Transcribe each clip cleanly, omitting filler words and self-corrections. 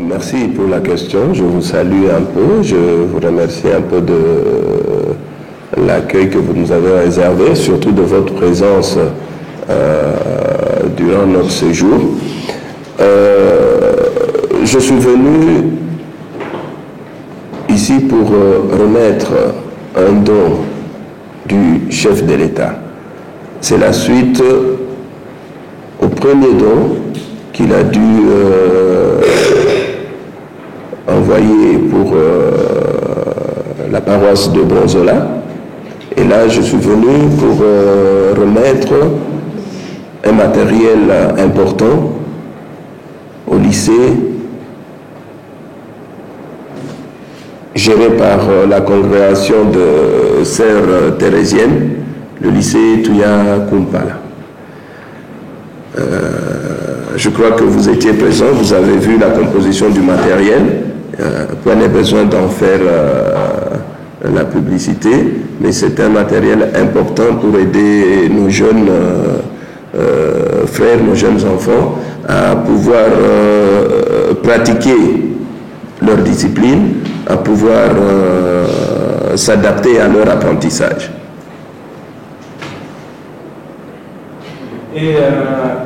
Merci pour la question. Je vous salue un peu. Je vous remercie un peu de l'accueil que vous nous avez réservé, surtout de votre présence durant notre séjour. Je suis venu ici pour remettre un don du chef de l'État. C'est la suite au premier don qu'il a dû envoyer pour la paroisse de Bronzola. Et là, je suis venu pour remettre un matériel important au lycée géré par la congrégation de sœurs thérésiennes, le lycée Touya Kumpala. Je crois que vous étiez présent, vous avez vu la composition du matériel. Pas besoin d'en faire la publicité, mais c'est un matériel important pour aider nos jeunes frères, nos jeunes enfants à pouvoir pratiquer leur discipline, à pouvoir s'adapter à leur apprentissage. Et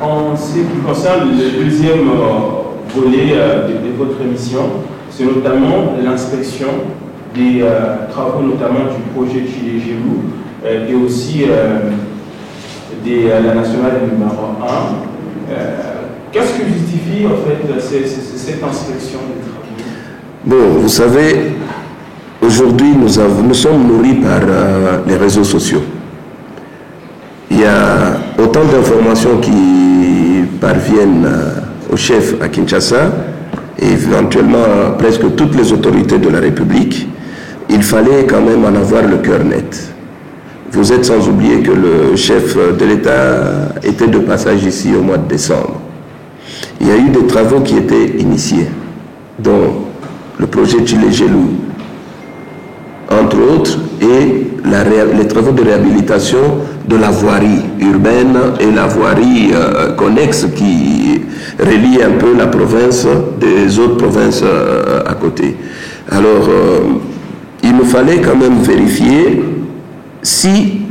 en ce qui concerne le deuxième volet de votre émission, c'est notamment l'inspection des travaux, notamment du projet Chile Gelou et aussi de la nationale numéro 1. Qu'est-ce que justifie en fait cette inspection des travaux? Bon, vous savez, aujourd'hui nous sommes nourris par les réseaux sociaux. Il y a autant d'informations qui parviennent au chef à Kinshasa et éventuellement presque toutes les autorités de la République. Il fallait quand même en avoir le cœur net. Vous êtes sans oublier que le chef de l'État était de passage ici au mois de décembre. Il y a eu des travaux qui étaient initiés, dont le projet Chile Gelou, entre autres, et les travaux de réhabilitation de la voirie urbaine et la voirie connexe qui relie un peu la province des autres provinces à côté. Alors, il nous fallait quand même vérifier si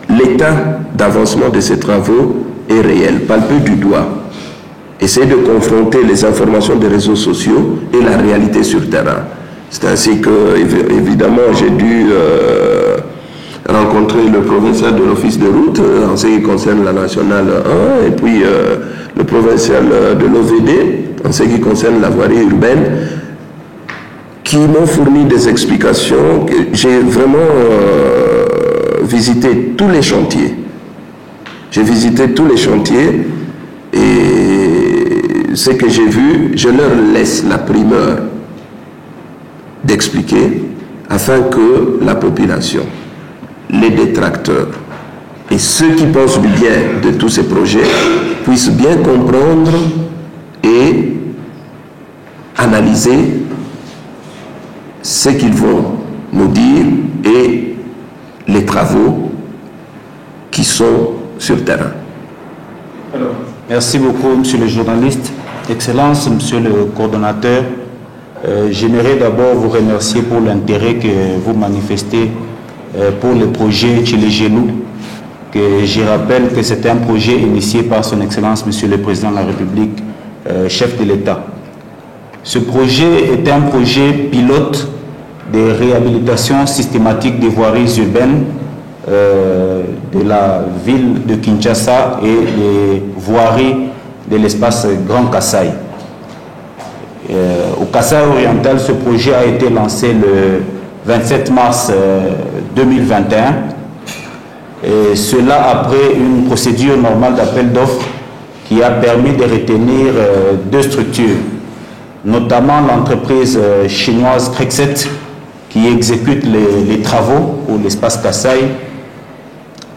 l'état d'avancement de ces travaux est réel, palper du doigt, essayer de confronter les informations des réseaux sociaux et la réalité sur terrain. C'est ainsi que, évidemment, j'ai dû rencontrer le provincial de l'Office de route en ce qui concerne la nationale 1 et puis le provincial de l'OVD en ce qui concerne la voirie urbaine, qui m'ont fourni des explications. J'ai vraiment visité tous les chantiers. J'ai visité tous les chantiers et ce que j'ai vu, je leur laisse la primeur d'expliquer afin que la population, les détracteurs et ceux qui pensent du bien de tous ces projets puissent bien comprendre et analyser ce qu'ils vont nous dire et les travaux qui sont sur terrain. Alors, merci beaucoup, monsieur le journaliste. Excellence, monsieur le coordonnateur. J'aimerais d'abord vous remercier pour l'intérêt que vous manifestez pour le projet Chile Gelou, que je rappelle que c'est un projet initié par son Excellence, monsieur le Président de la République, chef de l'État. Ce projet est un projet pilote de réhabilitation systématique des voiries urbaines de la ville de Kinshasa et des voiries de l'espace Grand Kasaï. Au Kasaï oriental, ce projet a été lancé le 27 mars 2021, et cela après une procédure normale d'appel d'offres qui a permis de retenir deux structures, notamment l'entreprise chinoise Crexet qui exécute les travaux pour l'espace Kasaï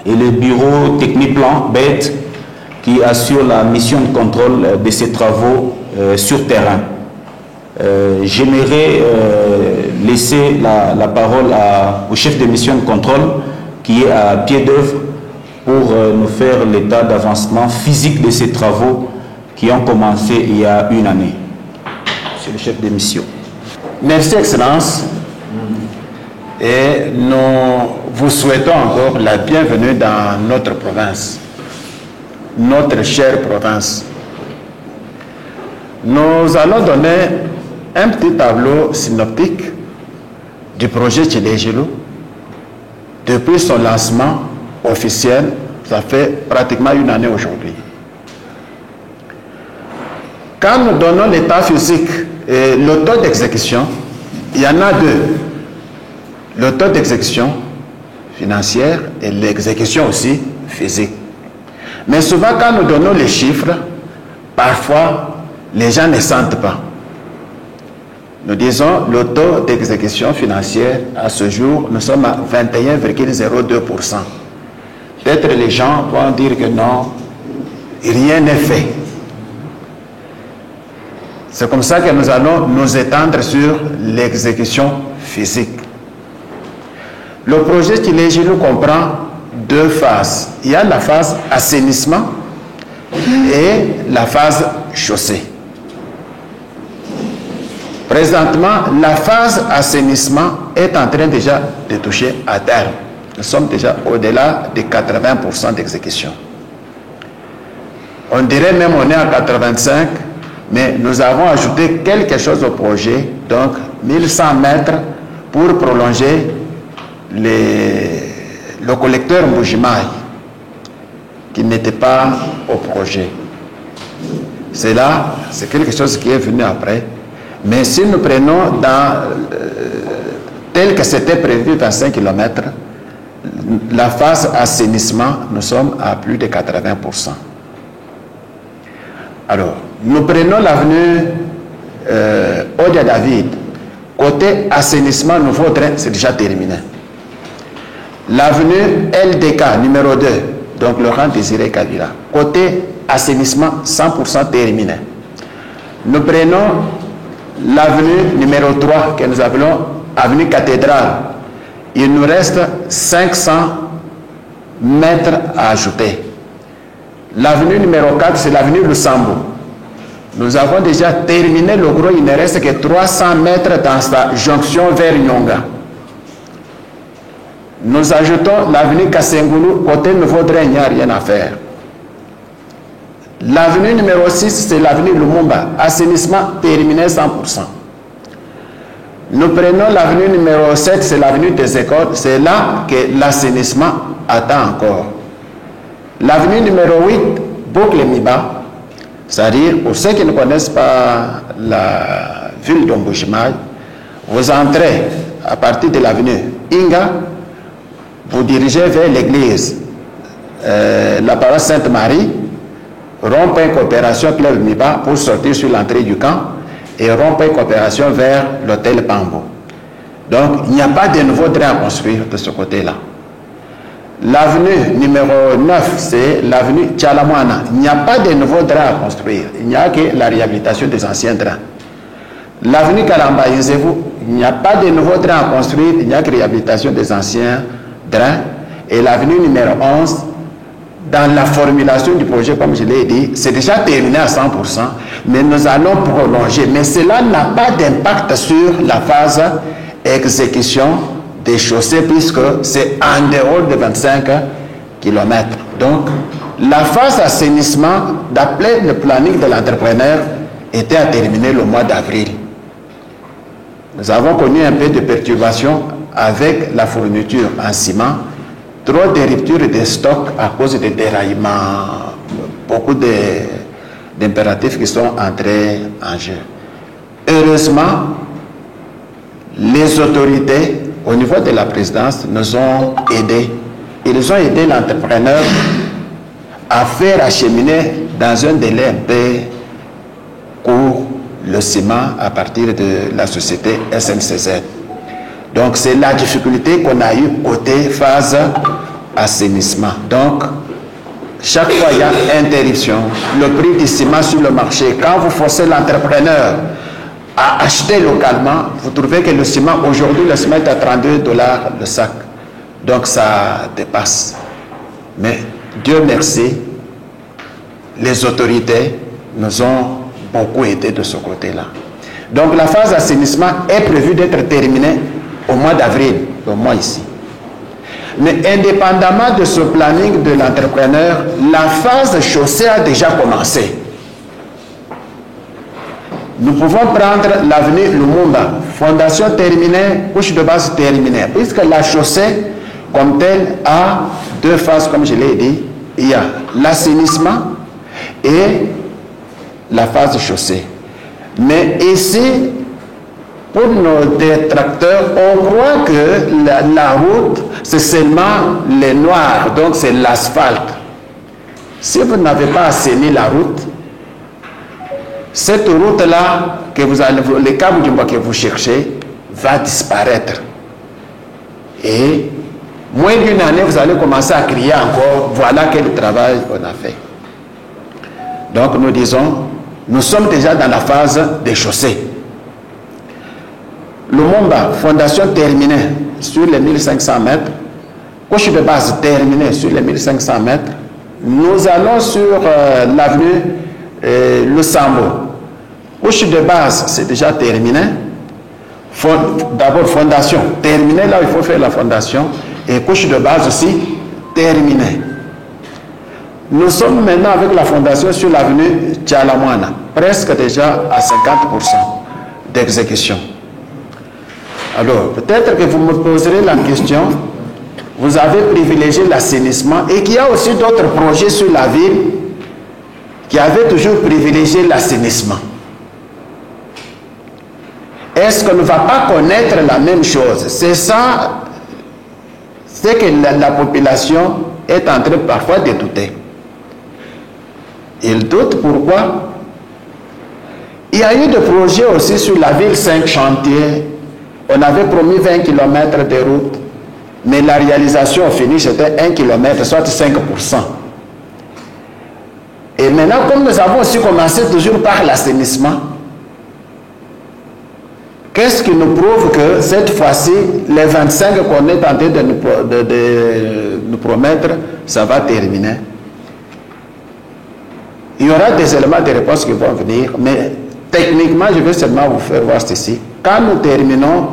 et le bureau Techniplan BED qui assure la mission de contrôle de ces travaux sur terrain. J'aimerais laisser la parole au chef de mission de contrôle qui est à pied d'œuvre pour nous faire l'état d'avancement physique de ces travaux qui ont commencé il y a une année. Monsieur le chef de mission. Merci, Excellence. Et nous vous souhaitons encore la bienvenue dans notre province, notre chère province. Nous allons donner un petit tableau synoptique du projet Tshilé-Gelou depuis son lancement officiel. Ça fait pratiquement une année aujourd'hui. Quand nous donnons l'état physique et le taux d'exécution, il y en a deux. Le taux d'exécution financière et l'exécution aussi physique. Mais souvent, quand nous donnons les chiffres, parfois, les gens ne sentent pas. Nous disons le taux d'exécution financière, à ce jour, nous sommes à 21,02%. Peut-être les gens vont dire que non, rien n'est fait. C'est comme ça que nous allons nous étendre sur l'exécution physique. Le projet Tshilé-Gelou comprend deux phases. Il y a la phase assainissement et la phase chaussée. Présentement, la phase assainissement est en train déjà de toucher à terme. Nous sommes déjà au-delà de 80% d'exécution. On dirait même qu'on est à 85%, mais nous avons ajouté quelque chose au projet, donc 1100 mètres pour prolonger le collecteur Mbujimayi, qui n'était pas au projet. C'est là, c'est quelque chose qui est venu après. Mais si nous prenons tel que c'était prévu 25 km, la phase assainissement, nous sommes à plus de 80%. Alors, nous prenons l'avenue Odia David. Côté assainissement, nouveau train, c'est déjà terminé. L'avenue LDK numéro 2, donc Laurent Désiré Kabila. Côté assainissement, 100% terminé. Nous prenons l'avenue numéro 3 que nous appelons avenue Cathédrale. Il nous reste 500 mètres à ajouter. L'avenue numéro 4, c'est l'avenue Lusambo. Nous avons déjà terminé le gros, il ne reste que 300 mètres dans sa jonction vers Nyonga. Nous ajoutons l'avenue Kassengoulou, côté Nouveau Train, il n'y a rien à faire. L'avenue numéro 6, c'est l'avenue Lumumba, assainissement terminé 100%. Nous prenons l'avenue numéro 7, c'est l'avenue des écoles, c'est là que l'assainissement attend encore. L'avenue numéro 8, Boucle-Miba, c'est-à-dire, pour ceux qui ne connaissent pas la ville d'Ombujimayi, vous entrez à partir de l'avenue Inga, vous dirigez vers l'église, la paroisse Sainte-Marie, rond-point coopération Club Miba pour sortir sur l'entrée du camp et rond-point coopération vers l'hôtel Pambo. Donc, il n'y a pas de nouveau train à construire de ce côté-là. L'avenue numéro 9, c'est l'avenue Tchalamwana. Il n'y a pas de nouveau train à construire. Il n'y a que la réhabilitation des anciens trains. L'avenue Kalamba, il n'y a pas de nouveau train à construire. Il n'y a que la réhabilitation des anciens trains. Et l'avenue numéro 11, dans la formulation du projet, comme je l'ai dit, c'est déjà terminé à 100%, mais nous allons prolonger. Mais cela n'a pas d'impact sur la phase exécution des chaussées, puisque c'est en dehors de 25 km. Donc, la phase assainissement, d'après le planning de l'entrepreneur, était à terminer le mois d'avril. Nous avons connu un peu de perturbation avec la fourniture en ciment, trop de ruptures de stock à cause des déraillements, beaucoup d'impératifs qui sont entrés en jeu. Heureusement, les autorités au niveau de la présidence nous ont aidés. Ils ont aidé l'entrepreneur à faire acheminer dans un délai un peu court le ciment à partir de la société SNCZ. Donc c'est la difficulté qu'on a eue côté phase assainissement. Donc chaque fois il y a interruption. Le prix du ciment sur le marché, quand vous forcez l'entrepreneur à acheter localement, vous trouvez que le ciment, aujourd'hui le ciment est à $32 le sac. Donc ça dépasse. Mais Dieu merci, les autorités nous ont beaucoup aidé de ce côté-là. Donc la phase assainissement est prévue d'être terminée au mois d'avril, au mois ici. Mais indépendamment de ce planning de l'entrepreneur, la phase chaussée a déjà commencé. Nous pouvons prendre l'avenue Lumumba, fondation terminée, couche de base terminée, puisque la chaussée comme telle a deux phases, comme je l'ai dit. Il y a l'assainissement et la phase chaussée. Mais ici, pour nos détracteurs, on croit que la route, c'est seulement les noirs, donc c'est l'asphalte. Si vous n'avez pas assaini la route, cette route-là, que vous allez, le câble du bois que vous cherchez, va disparaître. Et moins d'une année, vous allez commencer à crier encore, voilà quel travail on a fait. Donc nous disons, nous sommes déjà dans la phase des chaussées. Lumumba, fondation terminée sur les 1500 mètres, couche de base terminée sur les 1500 mètres, nous allons sur l'avenue Lusambo. Couche de base, c'est déjà terminé. D'abord, fondation terminée, là il faut faire la fondation, et couche de base aussi terminée. Nous sommes maintenant avec la fondation sur l'avenue Tchalamwana, presque déjà à 50% d'exécution. Alors, peut-être que vous me poserez la question, vous avez privilégié l'assainissement et qu'il y a aussi d'autres projets sur la ville qui avaient toujours privilégié l'assainissement. Est-ce qu'on ne va pas connaître la même chose? C'est ça, c'est que la population est en train parfois de douter. Il doute pourquoi? Il y a eu des projets aussi sur la ville, 5 chantiers. On avait promis 20 km de route, mais la réalisation au finish c'était 1 km, soit 5%. Et maintenant, comme nous avons aussi commencé toujours par l'assainissement, qu'est-ce qui nous prouve que cette fois-ci, les 25 qu'on est tenté de nous promettre, ça va terminer? Il y aura des éléments de réponse qui vont venir, mais techniquement, je vais seulement vous faire voir ceci. Quand nous terminons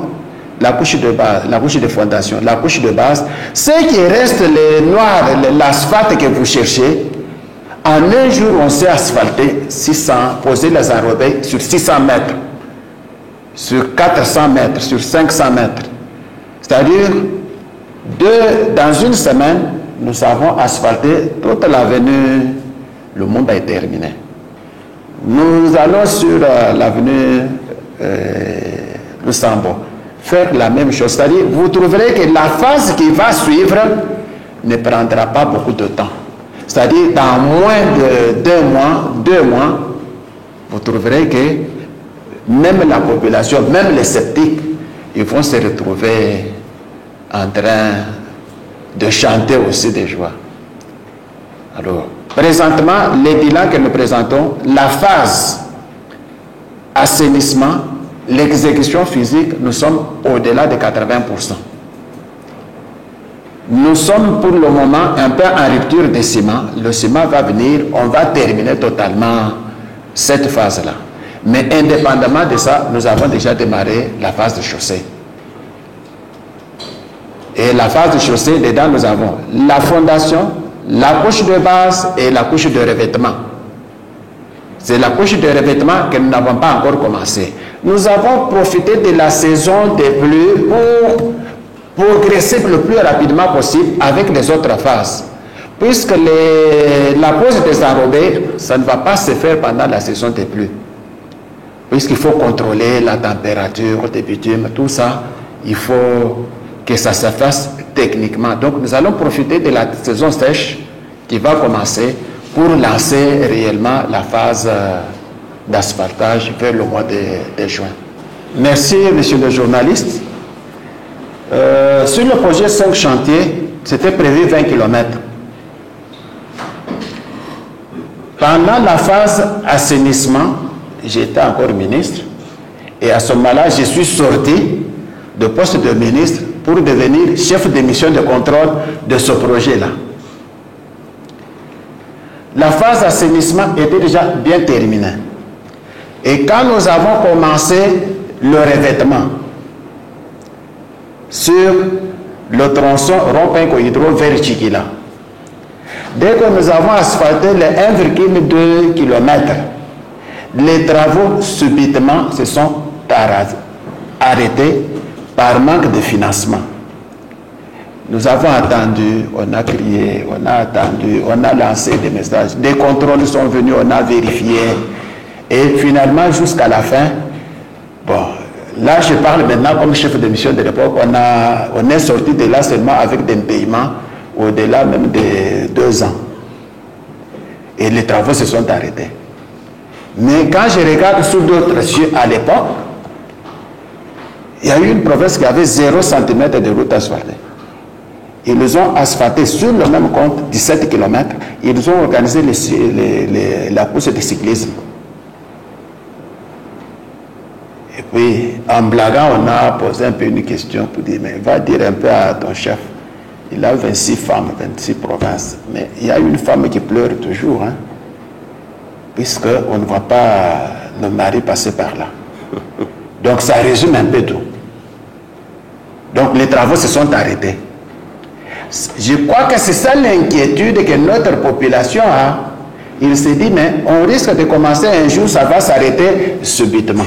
la couche de base, la couche de fondation, la couche de base, ce qui reste, les noirs, l'asphalte que vous cherchez, en un jour, on s'est asphalté 600, posé les enrobés sur 600 mètres, sur 400 mètres, sur 500 mètres. C'est-à-dire, dans une semaine, nous avons asphalté toute l'avenue. Le monde est terminé. Nous allons sur l'avenue Lusambo faire la même chose. C'est-à-dire, vous trouverez que la phase qui va suivre ne prendra pas beaucoup de temps. C'est-à-dire, dans moins de 2 mois, vous trouverez que même la population, même les sceptiques, ils vont se retrouver en train de chanter aussi de joie. Alors, présentement, les bilans que nous présentons, la phase assainissement, l'exécution physique, nous sommes au-delà de 80%. Nous sommes pour le moment un peu en rupture de ciment. Le ciment va venir, on va terminer totalement cette phase-là. Mais indépendamment de ça, nous avons déjà démarré la phase de chaussée. Et la phase de chaussée, dedans, nous avons la fondation, la couche de base et la couche de revêtement. C'est la couche de revêtement que nous n'avons pas encore commencé. Nous avons profité de la saison des pluies pour progresser le plus rapidement possible avec les autres phases. Puisque la pose des enrobés, ça ne va pas se faire pendant la saison des pluies. Puisqu'il faut contrôler la température des bitumes, tout ça, il faut que ça se fasse techniquement. Donc nous allons profiter de la saison sèche qui va commencer pour lancer réellement la phase d'asphaltage vers le mois de juin. Merci, monsieur le journaliste. Sur le projet 5 chantiers, c'était prévu 20 km. Pendant la phase assainissement, j'étais encore ministre et à ce moment-là, je suis sorti de poste de ministre pour devenir chef de mission de contrôle de ce projet-là. La phase assainissement était déjà bien terminée. Et quand nous avons commencé le revêtement sur le tronçon Rond-Point-Cohydro vers Tchikila, dès que nous avons asphalté les 1,2 km, les travaux subitement se sont arrêtés par manque de financement. Nous avons attendu, on a crié, on a attendu, on a lancé des messages, des contrôles sont venus, on a vérifié. Et finalement, jusqu'à la fin, bon, là je parle maintenant comme chef de mission de l'époque, on est sorti de là seulement avec des paiements au-delà même de 2 ans. Et les travaux se sont arrêtés. Mais quand je regarde sous d'autres yeux à l'époque, il y a eu une province qui avait 0 cm de route asphaltée. Ils ont asphalté sur le même compte 17 km. Ils ont organisé la course de cyclisme. Et puis, en blaguant, on a posé un peu une question pour dire, mais va dire un peu à ton chef. Il a 26 femmes, 26 provinces. Mais il y a une femme qui pleure toujours, hein, puisqu'on ne voit pas le mari passer par là. Donc, ça résume un peu tout. Donc, les travaux se sont arrêtés. Je crois que c'est ça l'inquiétude que notre population a. Il se dit, mais on risque de commencer un jour, ça va s'arrêter subitement.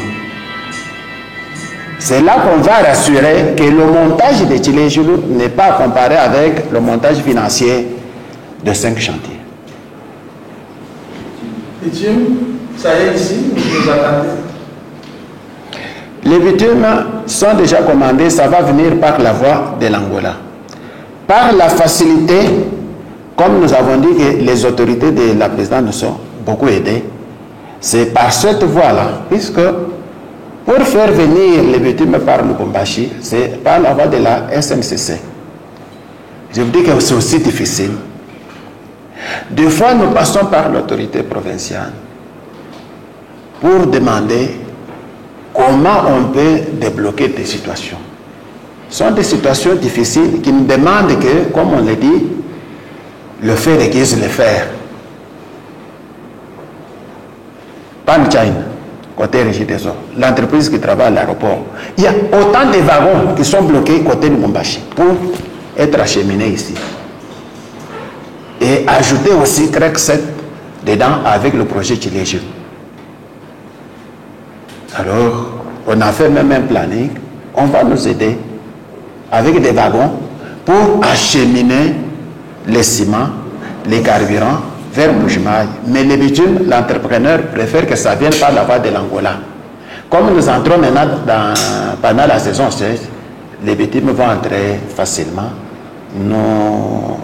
C'est là qu'on va rassurer que le montage de Tchilé-Joulou n'est pas comparé avec le montage financier de 5 chantiers. Et Jim, ça y est ici, vous attendez? Les bitumes sont déjà commandés, ça va venir par la voie de l'Angola. Par la facilité, comme nous avons dit que les autorités de la présidence nous ont beaucoup aidés, c'est par cette voie-là, puisque pour faire venir les bitumes par Lubumbashi, c'est par la voie de la SNCC. Je vous dis que c'est aussi difficile. Des fois, nous passons par l'autorité provinciale pour demander comment on peut débloquer des situations. Ce sont des situations difficiles qui nous demandent que, comme on l'a dit, le fait requiert le faire. Pan China, côté Régie des Eaux, l'entreprise qui travaille à l'aéroport, il y a autant de wagons qui sont bloqués côté de Lubumbashi pour être acheminés ici. Et ajouter aussi CREC 7 dedans avec le projet Tchilé-Joulou. Alors, on a fait même un planning, on va nous aider avec des wagons pour acheminer les ciments, les carburants vers Mbujimaï. Mais les bitumes, l'entrepreneur préfère que ça vienne par la voie de l'Angola. Comme nous entrons maintenant pendant la saison 16, les bitumes vont entrer facilement.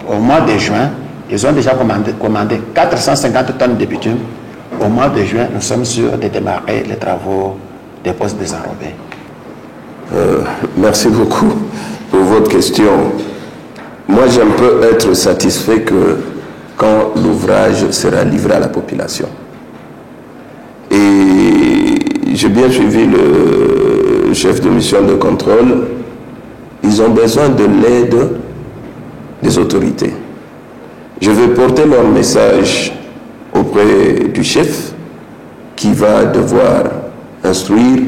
Au mois de juin, ils ont déjà commandé 450 tonnes de bitume. Au mois de juin, nous sommes sûrs de démarrer les travaux des postes désenrobés. Merci beaucoup pour votre question. Moi, je peux être satisfait que quand l'ouvrage sera livré à la population. Et j'ai bien suivi le chef de mission de contrôle. Ils ont besoin de l'aide des autorités. Je vais porter leur message auprès du chef qui va devoir instruire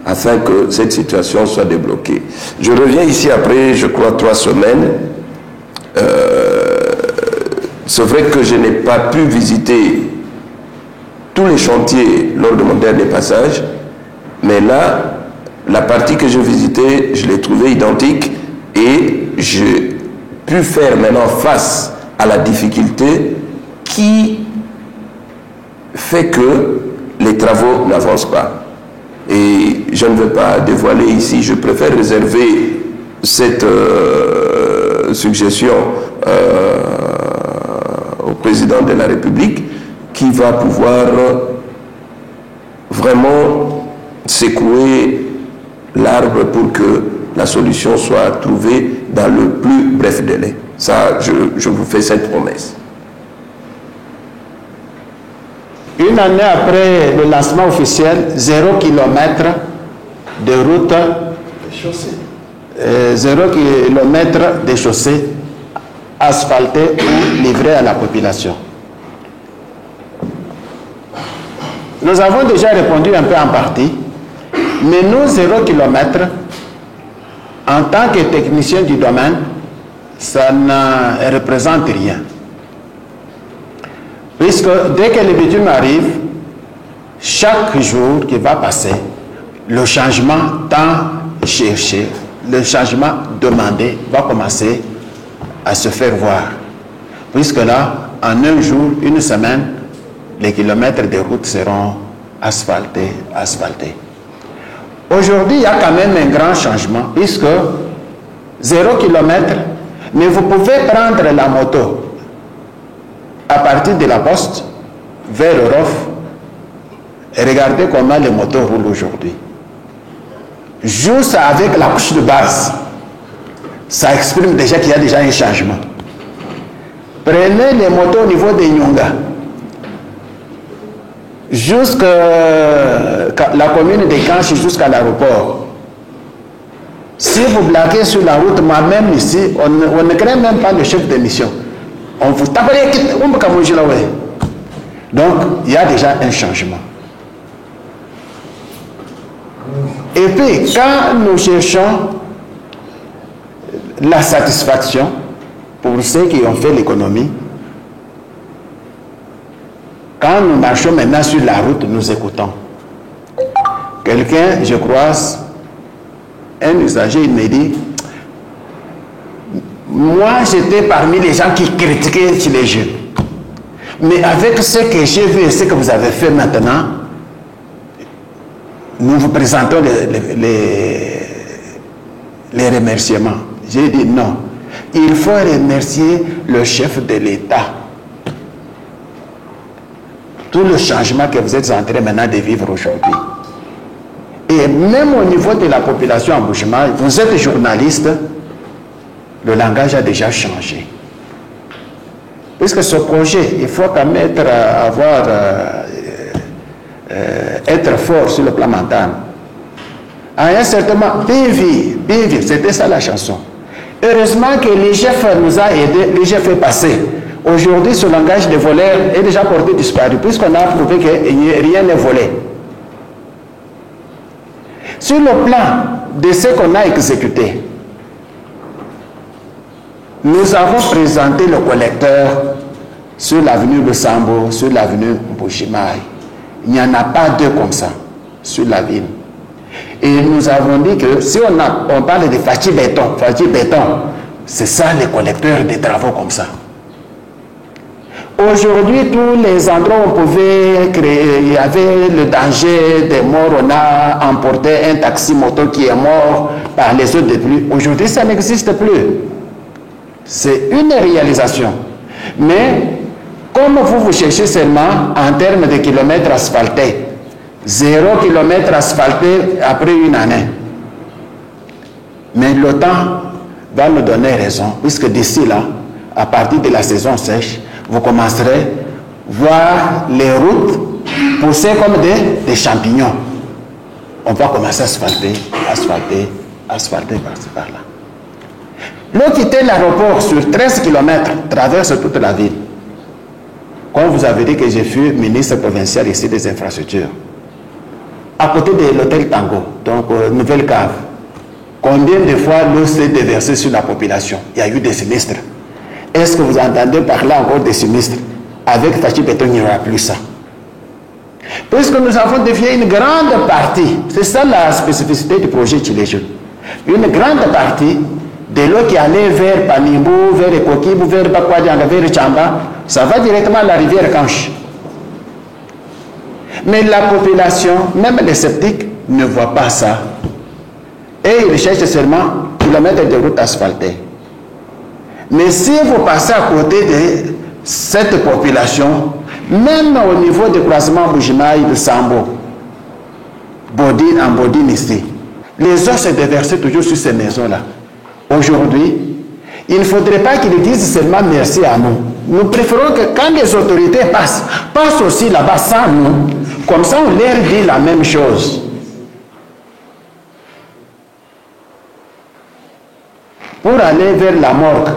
afin que cette situation soit débloquée. Je reviens ici après, je crois, 3 semaines. C'est vrai que je n'ai pas pu visiter tous les chantiers lors de mon dernier passage, mais là, la partie que j'ai visitée, je l'ai trouvée identique et j'ai pu faire maintenant face à la difficulté qui fait que les travaux n'avancent pas. Et je ne veux pas dévoiler ici, je préfère réserver cette suggestion au président de la République qui va pouvoir vraiment secouer l'arbre pour que la solution soit trouvée dans le plus bref délai. Ça, je vous fais cette promesse. Une année après le lancement officiel, 0 km de route, 0 km de chaussée asphaltée ou livrée à la population. Nous avons déjà répondu un peu en partie, mais nous, 0 km, en tant que technicien du domaine, ça ne représente rien. Puisque dès que le bitume arrive, chaque jour qui va passer, le changement tant cherché, le changement demandé va commencer à se faire voir. Puisque là, en un jour, une semaine, les kilomètres de route seront asphaltés. Aujourd'hui, il y a quand même un grand changement, puisque 0 km, mais vous pouvez prendre la moto à partir de la poste vers Eurof et regardez comment les motos roulent aujourd'hui. Juste avec la couche de base, ça exprime déjà qu'il y a déjà un changement. Prenez les motos au niveau des Nyonga, jusqu'à la commune de Kanchi, jusqu'à l'aéroport. Si vous blaguez sur la route, moi-même ici, on ne crée même pas le chef de mission. On vous tape les kits, donc, il y a déjà un changement. Et puis, quand nous cherchons la satisfaction pour ceux qui ont fait l'économie, quand nous marchons maintenant sur la route, nous écoutons. Quelqu'un, je croise, un usager, il me dit, moi j'étais parmi les gens qui critiquaient chez les jeunes. Mais avec ce que j'ai vu et ce que vous avez fait maintenant, nous vous présentons les remerciements. J'ai dit non. Il faut remercier le chef de l'État. Tout le changement que vous êtes en train maintenant de vivre aujourd'hui. Et même au niveau de la population en Mbuji-Mayi, vous êtes journaliste, le langage a déjà changé. Puisque ce projet, il faut quand même être fort sur le plan mental. À un certain moment, bien vivre, c'était ça la chanson. Heureusement que l'IGF nous a aidés, l'IGF est passé. Aujourd'hui, ce langage de voleur est déjà porté disparu, puisqu'on a prouvé que rien n'est volé. Sur le plan de ce qu'on a exécuté, nous avons présenté le collecteur sur l'avenue de Sambo, sur l'avenue Mbuji-Mayi. Il n'y en a pas deux comme ça sur la ville. Et nous avons dit que si on parle de Fachi béton, c'est ça les collecteurs des travaux comme ça. Aujourd'hui, tous les endroits où on pouvait créer, il y avait le danger des morts, on a emporté un taxi moto qui est mort par les eaux de pluie. Aujourd'hui, ça n'existe plus. C'est une réalisation. Mais, comme vous cherchez seulement en termes de kilomètres asphaltés, 0 km asphalté après une année. Mais le temps va nous donner raison, puisque d'ici là, à partir de la saison sèche, vous commencerez à voir les routes pousser comme des champignons. On va commencer à asphalter par-ci par-là. L'eau quittait l'aéroport sur 13 km, traverse toute la ville. Comme vous avez dit que j'ai fui ministre provincial ici des infrastructures, à côté de l'hôtel Tango, donc nouvelle cave, combien de fois l'eau s'est déversée sur la population? Il y a eu des sinistres. Est-ce que vous entendez parler encore des sinistres? Avec Fachi Béton, il n'y aura plus ça. Puisque nous avons dévié une grande partie, c'est ça la spécificité du projet Tchilé-Jeune, une grande partie de l'eau qui allait vers Panimbu, vers Ekokibou, vers Bakwadianga, vers Tchamba, ça va directement à la rivière Kanchi. Mais la population, même les sceptiques, ne voient pas ça. Et ils cherchent seulement kilomètres de route asphaltée. Mais si vous passez à côté de cette population, même au niveau du croisement Mbuji-Mayi de Sambo, en Bodine ici, les eaux se déversaient toujours sur ces maisons-là. Aujourd'hui, il ne faudrait pas qu'ils disent seulement merci à nous. Nous préférons que quand les autorités passent aussi là-bas sans nous. Comme ça, on leur dit la même chose. Pour aller vers la morgue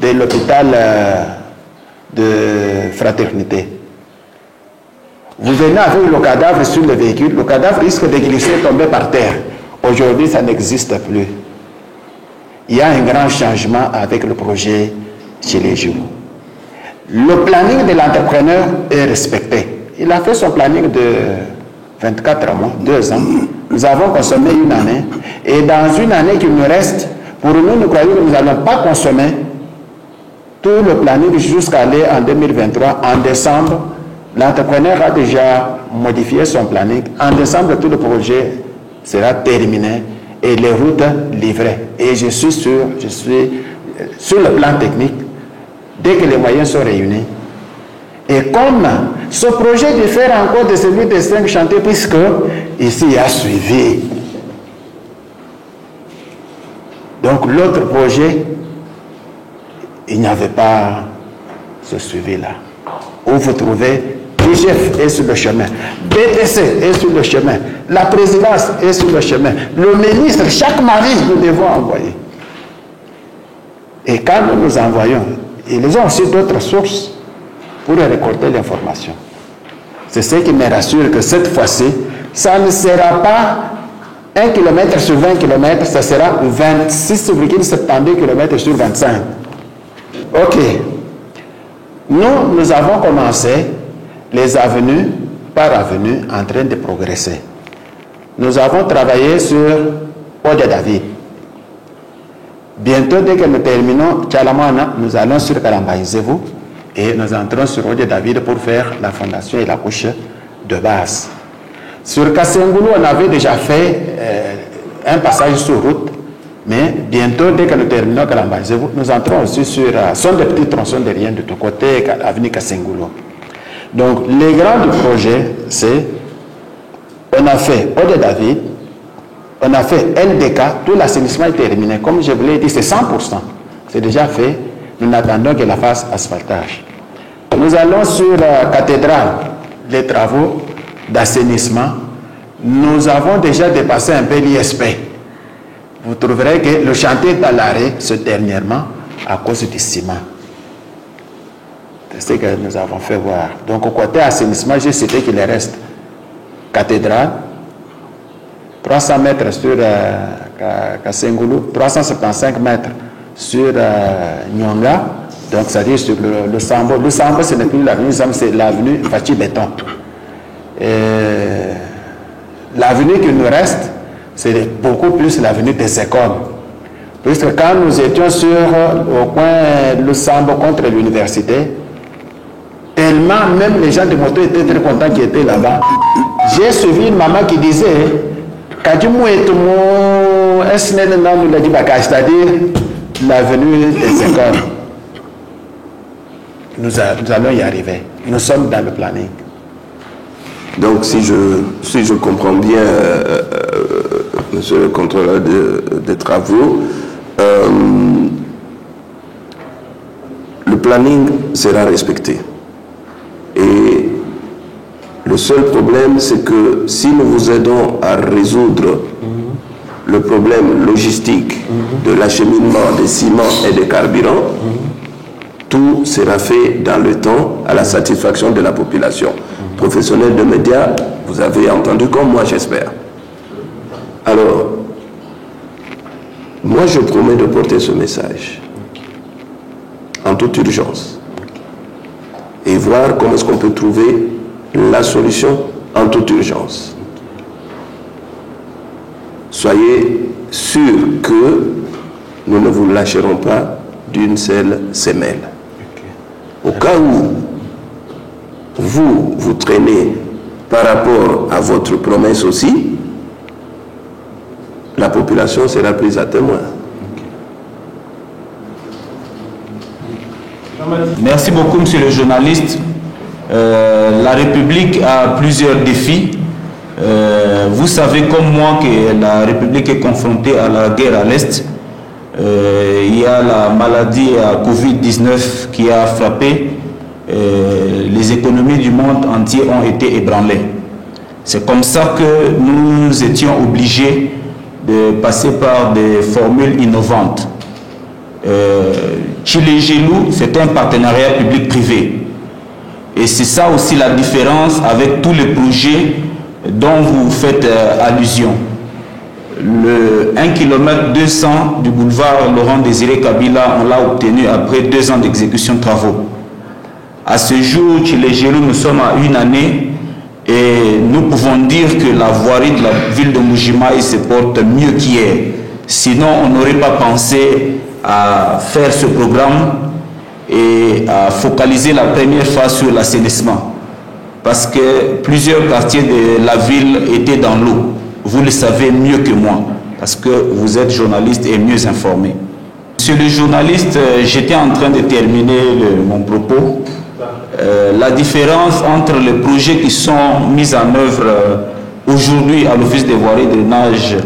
de l'hôpital de Fraternité, Vous venez avec le cadavre sur le véhicule, le cadavre risque de glisser et tomber par terre. Aujourd'hui, ça n'existe plus. Il y a un grand changement avec le projet chez les Gilou. Le planning de l'entrepreneur est respecté. Il a fait son planning de 24 mois, 2 ans. Nous avons consommé une année. Et dans une année qui nous reste, pour nous, nous croyons que nous n'allons pas consommer tout le planning jusqu'à aller en 2023. En décembre, l'entrepreneur a déjà modifié son planning. En décembre, tout le projet sera terminé et les routes livrées. Et je suis sur le plan technique, dès que les moyens sont réunis. Et comme ce projet diffère encore de celui des 5 chantiers, puisque ici il y a suivi. Donc l'autre projet, il n'y avait pas ce suivi-là. Où vous trouvez, l'IGF est sur le chemin, BTC est sur le chemin, la présidence est sur le chemin, le ministre, chaque mari, nous devons envoyer. Et quand nous nous envoyons, ils ont aussi d'autres sources pour récolter l'information. C'est ce qui me rassure que cette fois-ci, ça ne sera pas 1 km sur 20 km, ça sera 26,72 km sur 25. Ok. Nous avons commencé les avenues par avenue en train de progresser. Nous avons travaillé sur Ode David. Bientôt, dès que nous terminons Tchalamana, nous allons sur Kalambaïzevou et nous entrons sur Ode David pour faire la fondation et la couche de base. Sur Kassengoulou, on avait déjà fait un passage sur route, mais bientôt, dès que nous terminons Kalambaïzevou, nous entrons aussi sur son des petits tronçons de rien de tout côté, avenue Kassengoulou. Donc, les grands du projet, c'est, on a fait Ode David, on a fait LDK, tout l'assainissement est terminé. Comme je vous l'ai dit, c'est 100%. C'est déjà fait. Nous n'attendons que la phase asphaltage. Nous allons sur la cathédrale, les travaux d'assainissement. Nous avons déjà dépassé un peu l'ISP. Vous trouverez que le chantier est à l'arrêt, ce dernièrement, à cause du ciment. C'est ce que nous avons fait voir. Donc, au côté assainissement, j'ai cité qu'il reste cathédrale, 300 mètres sur Kassengoulou, 375 mètres sur Nyonga, donc c'est-à-dire sur le Sambo. Le Sambo, ce n'est plus l'avenue Sambo, c'est l'avenue Fachi Béton. L'avenue qui nous reste, c'est beaucoup plus l'avenue des écoles. Puisque quand nous étions au coin le Sambo contre l'université, tellement même les gens de moto étaient très contents qu'ils étaient là-bas. J'ai suivi une maman qui disait, c'est-à-dire l'avenue des écoles. Nous allons y arriver. Nous sommes dans le planning. Donc, si je comprends bien, monsieur le contrôleur des travaux, le planning sera respecté. Et le seul problème, c'est que si nous vous aidons à résoudre le problème logistique de l'acheminement des ciments et des carburants, tout sera fait dans le temps à la satisfaction de la population. Professionnels de médias, vous avez entendu comme moi, j'espère. Alors, moi je promets de porter ce message en toute urgence et voir comment est-ce qu'on peut trouver la solution en toute urgence. Soyez sûrs que nous ne vous lâcherons pas d'une seule semelle. Au cas où vous traînez par rapport à votre promesse aussi, la population sera prise à témoin. Merci beaucoup, monsieur le journaliste. La République a plusieurs défis. Vous savez comme moi que la République est confrontée à la guerre à l'Est. Il y a la maladie à Covid-19 qui a frappé. Les économies du monde entier ont été ébranlées. C'est comme ça que nous étions obligés de passer par des formules innovantes. Chile Gilou, c'est un partenariat public-privé. Et c'est ça aussi la différence avec tous les projets dont vous faites allusion. Le 1 km 200 du boulevard Laurent Désiré Kabila, on l'a obtenu après 2 ans d'exécution de travaux. À ce jour, chez les Gélou, nous sommes à 1 année et nous pouvons dire que la voirie de la ville de Mbuji-Mayi se porte mieux qu'hier. Sinon, on n'aurait pas pensé à faire ce programme et à focaliser la première phase sur l'assainissement. Parce que plusieurs quartiers de la ville étaient dans l'eau. Vous le savez mieux que moi, parce que vous êtes journaliste et mieux informé. Monsieur le journaliste, j'étais en train de terminer mon propos. La différence entre les projets qui sont mis en œuvre aujourd'hui à l'Office des voiries et drainage,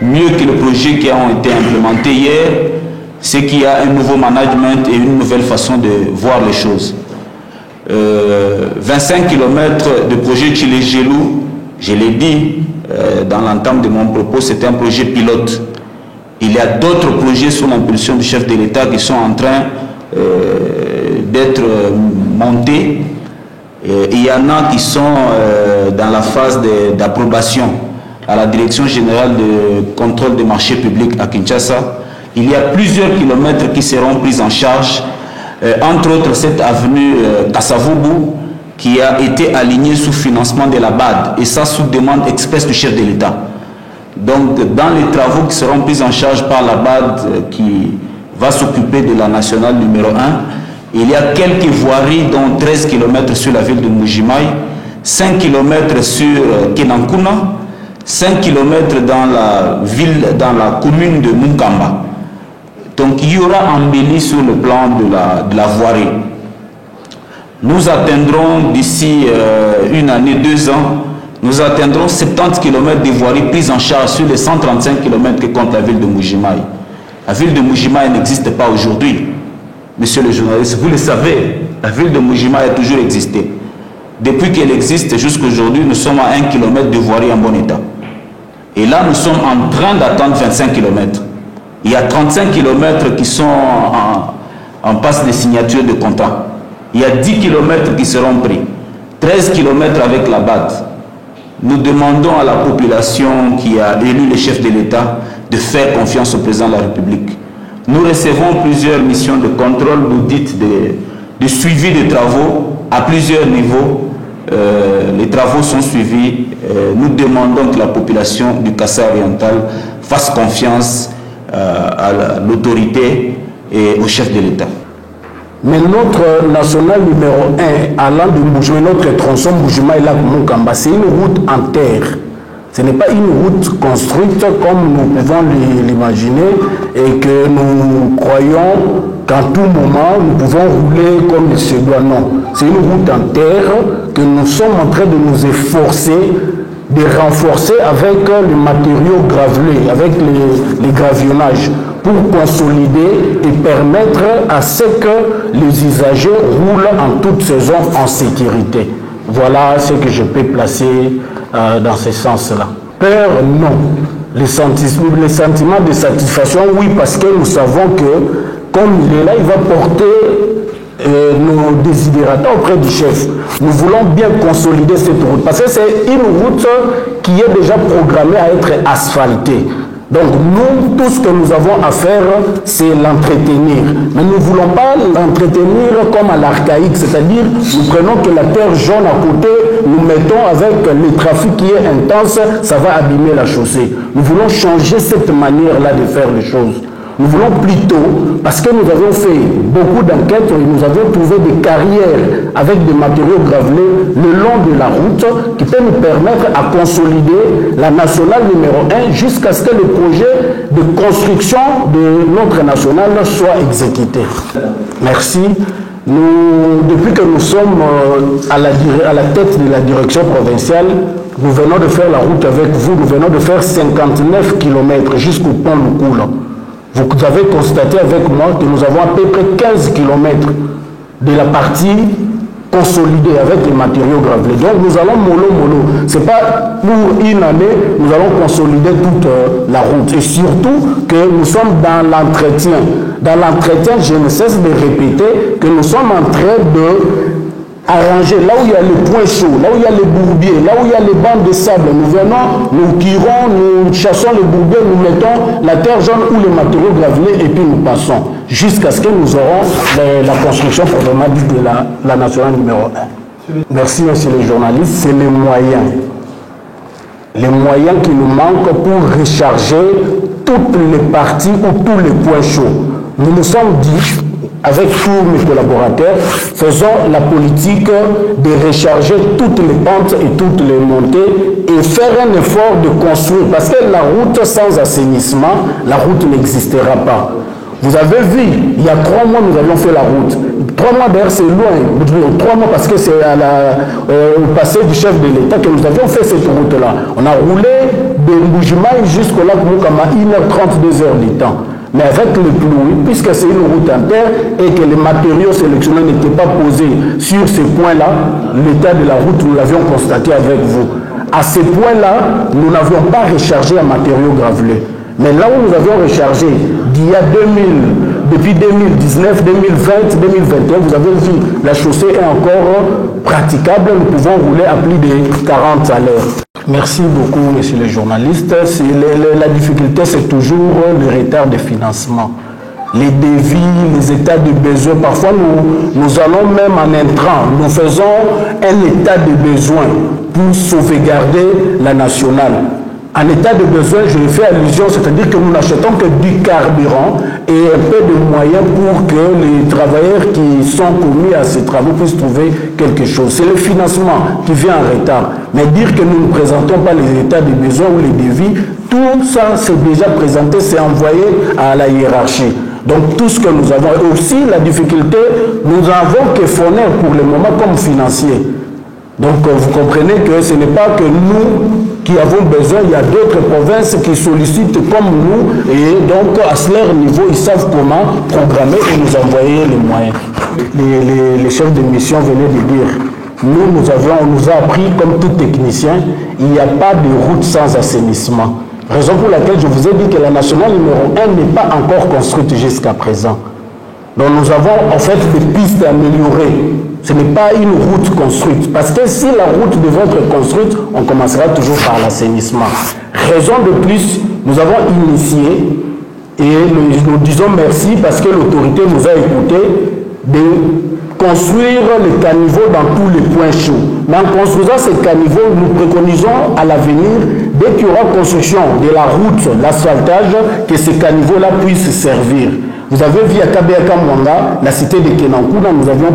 mieux que les projets qui ont été implémentés hier, c'est qu'il y a un nouveau management et une nouvelle façon de voir les choses. 25 km de projet Chile-Gelou, je l'ai dit dans l'entame de mon propos, c'est un projet pilote. Il y a d'autres projets sous l'impulsion du chef de l'État qui sont en train d'être montés. Il y en a qui sont dans la phase d'approbation à la Direction générale de contrôle des marchés publics à Kinshasa. Il y a plusieurs kilomètres qui seront pris en charge, entre autres cette avenue Kassavubu qui a été alignée sous financement de la BAD et ça sous demande expresse du chef de l'État. Donc dans les travaux qui seront pris en charge par la BAD qui va s'occuper de la nationale numéro 1, il y a quelques voiries dont 13 km sur la ville de Mbuji-Mayi, 5 km sur Kenankuna, 5 km dans la ville, dans la commune de Munkamba. Donc il y aura embelli sur le plan de la voirie. Nous atteindrons d'ici 1 année, 2 ans, nous atteindrons 70 km de voiries prises en charge sur les 135 km que compte la ville de Mbuji-Mayi. La ville de Mbuji-Mayi n'existe pas aujourd'hui. Monsieur le journaliste, vous le savez, la ville de Mbuji-Mayi a toujours existé. Depuis qu'elle existe jusqu'à aujourd'hui, nous sommes à 1 km de voirie en bon état. Et là, nous sommes en train d'attendre 25 km. Il y a 35 km qui sont en passe de signature de contrat. Il y a 10 km qui seront pris. 13 km avec la BAD. Nous demandons à la population qui a élu le chef de l'État de faire confiance au président de la République. Nous recevons plusieurs missions de contrôle, d'audit, de suivi des travaux à plusieurs niveaux. Les travaux sont suivis. Nous demandons que la population du Kassai oriental fasse confiance à l'autorité et au chef de l'État. Mais notre national numéro 1, allant de Mbuji-Mayi, notre tronçon Mbuji-Mayi-Lac-Munkamba, c'est une route en terre. Ce n'est pas une route construite comme nous pouvons l'imaginer et que nous croyons qu'en tout moment nous pouvons rouler comme il se doit. Non, c'est une route en terre que nous sommes en train de nous efforcer de renforcer avec les matériaux gravelés, avec les gravionnages, pour consolider et permettre à ce que les usagers roulent en toute saison en sécurité. Voilà ce que je peux placer dans ce sens-là. Peur, non. Les sentiments de satisfaction, oui, parce que nous savons que, comme il est là, il va porter nos désidérata auprès du chef. Nous voulons bien consolider cette route, parce que c'est une route qui est déjà programmée à être asphaltée. Donc nous, tout ce que nous avons à faire, c'est l'entretenir. Mais nous ne voulons pas l'entretenir comme à l'archaïque, c'est-à-dire nous prenons que la terre jaune à côté, nous mettons avec le trafic qui est intense, ça va abîmer la chaussée. Nous voulons changer cette manière-là de faire les choses. Nous voulons plutôt, parce que nous avons fait beaucoup d'enquêtes et nous avons trouvé des carrières avec des matériaux gravelés le long de la route qui peuvent nous permettre à consolider la nationale numéro 1 jusqu'à ce que le projet de construction de notre nationale soit exécuté. Merci. Depuis que nous sommes à la tête de la direction provinciale, nous venons de faire la route avec vous, nous venons de faire 59 km jusqu'au pont Lukula. Vous avez constaté avec moi que nous avons à peu près 15 km de la partie consolidée avec les matériaux gravelés. Donc nous allons mollo. Ce n'est pas pour une année, nous allons consolider toute la route. Et surtout que nous sommes dans l'entretien. Dans l'entretien, je ne cesse de répéter que nous sommes en train arrangé, là où il y a les points chauds, là où il y a les bourbiers, là où il y a les bandes de sable, nous venons, nous tirons, nous chassons les bourbiers, nous mettons la terre jaune ou les matériaux gravelés et puis nous passons jusqu'à ce que nous aurons la construction proprement dite de la nationale numéro 1. Merci, monsieur le journaliste. C'est les moyens. Les moyens qui nous manquent pour recharger toutes les parties ou tous les points chauds. Nous nous sommes dit, avec tous mes collaborateurs, faisons la politique de recharger toutes les pentes et toutes les montées et faire un effort de construire. Parce que la route sans assainissement, la route n'existera pas. Vous avez vu, il y a 3 mois, nous avions fait la route. 3 mois d'ailleurs, c'est loin. 3 mois parce que c'est au passé du chef de l'État que nous avions fait cette route-là. On a roulé de Mbujimaï jusqu'au lac Moukama, 1h30, 2h du temps. Mais avec le pluie, puisque c'est une route en terre et que les matériaux sélectionnés n'étaient pas posés sur ces points-là, l'état de la route, nous l'avions constaté avec vous. À ces points-là, nous n'avions pas rechargé en matériaux gravelés. Mais là où nous avions rechargé, d'il y a depuis 2019, 2020, 2021, vous avez vu, la chaussée est encore praticable. Nous pouvons rouler à plus de 40 à l'heure. Merci beaucoup, monsieur le journaliste. La difficulté, c'est toujours le retard de financement. Les devis, les états de besoin. Parfois, nous allons même en intrant. Nous faisons un état de besoin pour sauvegarder la nationale. En état de besoin, je fais allusion, c'est-à-dire que nous n'achetons que du carburant et un peu de moyens pour que les travailleurs qui sont commis à ces travaux puissent trouver quelque chose. C'est le financement qui vient en retard. Mais dire que nous ne présentons pas les états de besoin ou les devis, tout ça c'est déjà présenté, c'est envoyé à la hiérarchie. Donc tout ce que nous avons, et aussi la difficulté, nous avons que fournir pour le moment comme financier. Donc vous comprenez que ce n'est pas que nous qui avons besoin, il y a d'autres provinces qui sollicitent comme nous et donc à leur niveau, ils savent comment programmer et nous envoyer les moyens. Les chefs de mission venaient de dire, on nous a appris comme tout technicien, il n'y a pas de route sans assainissement. Raison pour laquelle je vous ai dit que la nationale numéro 1 n'est pas encore construite jusqu'à présent. Donc nous avons en fait des pistes améliorées. Ce n'est pas une route construite. Parce que si la route devait être construite, on commencera toujours par l'assainissement. Raison de plus, nous avons initié, et nous disons merci parce que l'autorité nous a écoutés, de construire les caniveaux dans tous les points chauds. Mais en construisant ces caniveaux, nous préconisons à l'avenir, dès qu'il y aura construction de la route, l'asphaltage, que ces caniveaux-là puissent servir. Vous avez vu à Kabeaka Mwanga, la cité de Kenankuna, nous avions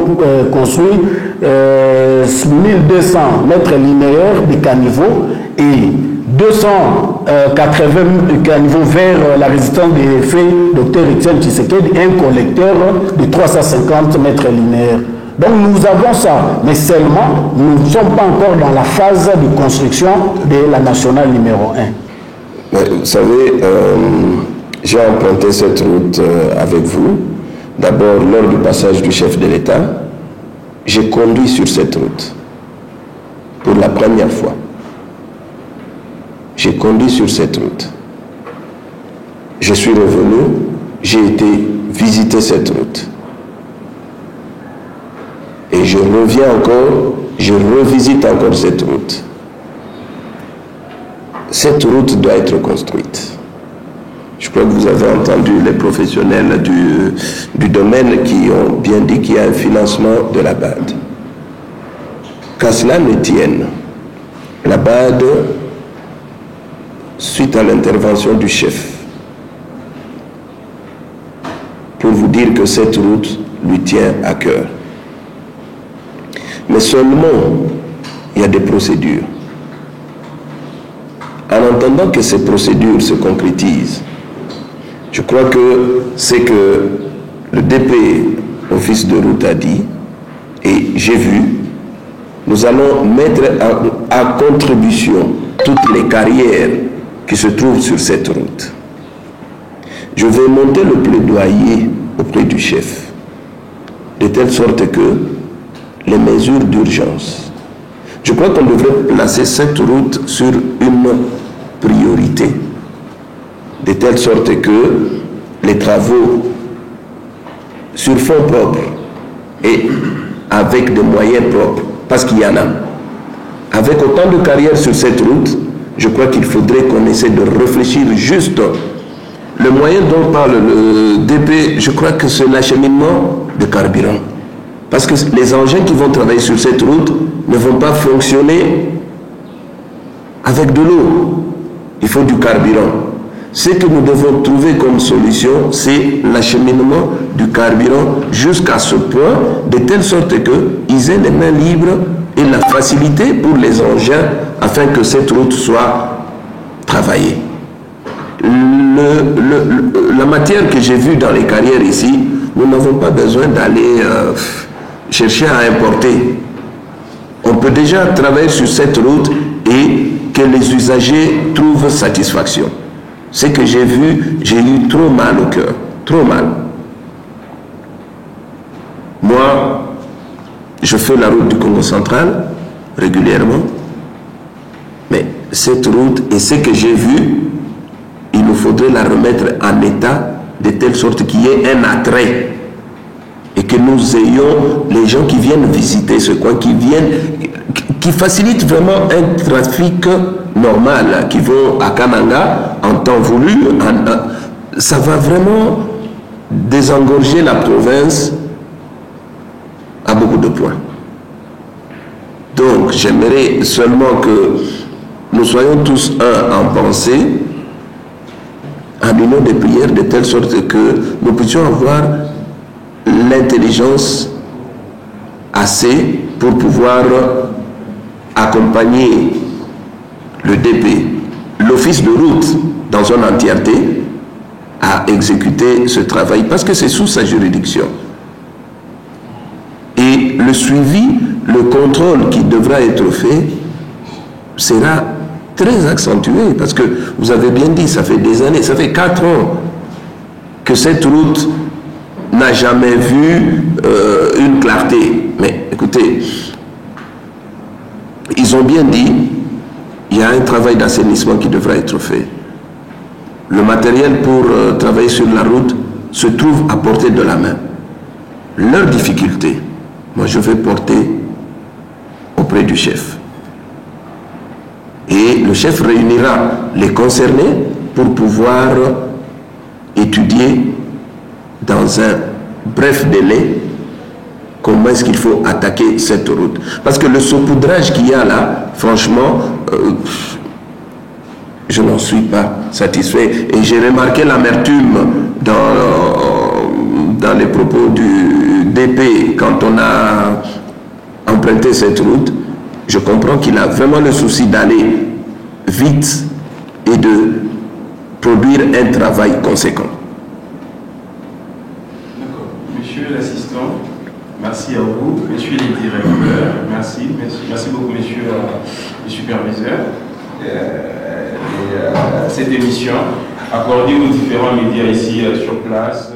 construit 1200 mètres linéaires de caniveaux et 280 caniveaux vers la résidence des faits Dr Etienne Tshisekedi et un collecteur de 350 mètres linéaires. Donc nous avons ça, mais seulement nous ne sommes pas encore dans la phase de construction de la nationale numéro 1. Mais, vous savez, j'ai emprunté cette route avec vous. D'abord, lors du passage du chef de l'État, j'ai conduit sur cette route pour la première fois. J'ai conduit sur cette route. Je suis revenu, j'ai été visiter cette route. Et je reviens encore, je revisite encore cette route. Cette route doit être construite. Je crois que vous avez entendu les professionnels du domaine qui ont bien dit qu'il y a un financement de la BAD. Qu'à cela ne tienne, la BAD, suite à l'intervention du chef, pour vous dire que cette route lui tient à cœur. Mais seulement, il y a des procédures. En entendant que ces procédures se concrétisent, je crois que c'est que le DP, office de route, a dit, et j'ai vu, nous allons mettre à contribution toutes les carrières qui se trouvent sur cette route. Je vais monter le plaidoyer auprès du chef, de telle sorte que les mesures d'urgence, je crois qu'on devrait placer cette route sur une priorité, de telle sorte que les travaux sur fonds propres et avec des moyens propres, parce qu'il y en a. Avec autant de carrières sur cette route, je crois qu'il faudrait qu'on essaie de réfléchir juste. Le moyen dont parle le DP, je crois que c'est l'acheminement de carburant. Parce que les engins qui vont travailler sur cette route ne vont pas fonctionner avec de l'eau. Il faut du carburant. Ce que nous devons trouver comme solution, c'est l'acheminement du carburant jusqu'à ce point, de telle sorte qu'ils aient les mains libres et la facilité pour les engins afin que cette route soit travaillée. La matière que j'ai vue dans les carrières ici, nous n'avons pas besoin d'aller chercher à importer. On peut déjà travailler sur cette route et que les usagers trouvent satisfaction. Ce que j'ai vu, j'ai eu trop mal au cœur, trop mal. Moi, je fais la route du Congo central régulièrement, mais cette route et ce que j'ai vu, il nous faudrait la remettre en état de telle sorte qu'il y ait un attrait et que nous ayons les gens qui viennent visiter ce coin, qui facilitent vraiment un trafic normal, qui vont à Kananga en temps voulu. Ça va vraiment désengorger la province à beaucoup de points. Donc j'aimerais seulement que nous soyons tous un en pensée, en union des prières, de telle sorte que nous puissions avoir l'intelligence assez pour pouvoir accompagner le DP, l'office de route dans son entièreté, à exécuter ce travail parce que c'est sous sa juridiction. Et le suivi, le contrôle qui devra être fait sera très accentué parce que vous avez bien dit, ça fait des années, ça fait 4 ans que cette route n'a jamais vu une clarté. Mais écoutez, ils ont bien dit, il y a un travail d'assainissement qui devra être fait. Le matériel pour travailler sur la route se trouve à portée de la main. Leur difficulté, moi je vais porter auprès du chef. Et le chef réunira les concernés pour pouvoir étudier dans un bref délai comment est-ce qu'il faut attaquer cette route. Parce que le saupoudrage qu'il y a là, franchement, je n'en suis pas satisfait. Et j'ai remarqué l'amertume dans les propos du DP quand on a emprunté cette route. Je comprends qu'il a vraiment le souci d'aller vite et de produire un travail conséquent. D'accord. Monsieur l'assistant, merci à vous. Monsieur les directeurs, merci beaucoup, monsieur le superviseur. Cette émission accordée aux différents médias ici sur place.